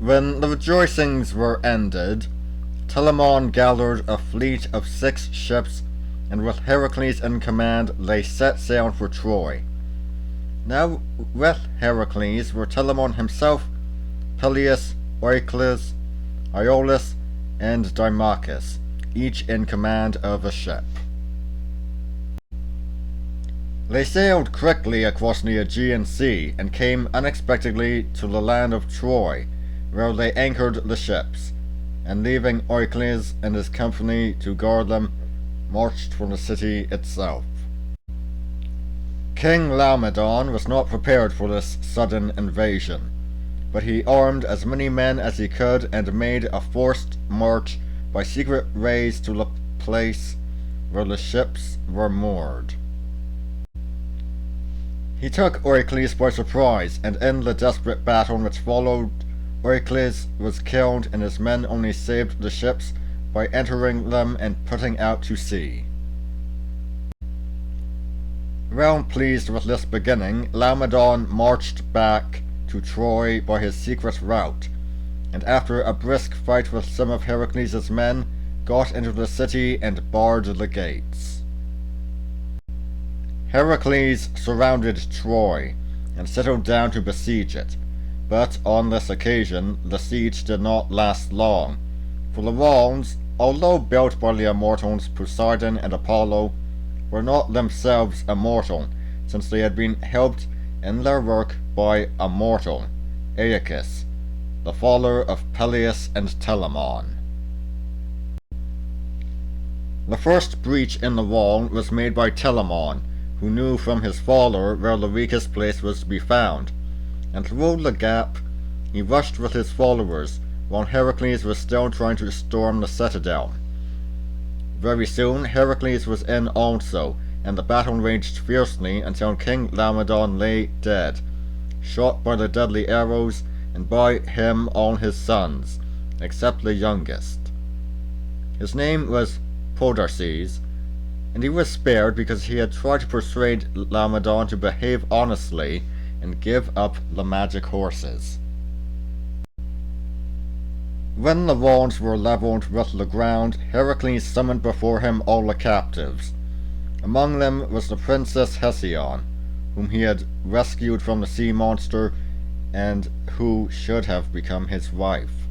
When the rejoicings were ended, Telamon gathered a fleet of 6 ships, and with Heracles in command they set sail for Troy. Now with Heracles were Telamon himself, Peleus, Hercules, Iolaus, and Dimachus, each in command of a ship. They sailed quickly across the Aegean Sea and came unexpectedly to the land of Troy, where they anchored the ships, and leaving Hercules and his company to guard them, marched for the city itself. King Laomedon was not prepared for this sudden invasion, but he armed as many men as he could and made a forced march by secret ways to the place where the ships were moored. He took Heracles by surprise, and in the desperate battle which followed, Heracles was killed and his men only saved the ships by entering them and putting out to sea. Well pleased with this beginning, Laomedon marched back to Troy by his secret route, and after a brisk fight with some of Heracles' men, got into the city and barred the gates. Heracles surrounded Troy, and settled down to besiege it, but on this occasion the siege did not last long, for the walls, although built by the immortals Poseidon and Apollo, were not themselves immortal, since they had been helped in their work by a mortal, Heracles, the father of Peleus and Telamon. The first breach in the wall was made by Telamon, who knew from his father where the weakest place was to be found, and through the gap he rushed with his followers, while Heracles was still trying to storm the citadel. Very soon Heracles was in also, and the battle raged fiercely until King Laomedon lay dead, shot by the deadly arrows, and by him all his sons, except the youngest. His name was Podarces, and he was spared because he had tried to persuade Laomedon to behave honestly and give up the magic horses. When the walls were leveled with the ground, Heracles summoned before him all the captives. Among them was the princess Hesione, whom he had rescued from the sea monster, and who should have become his wife.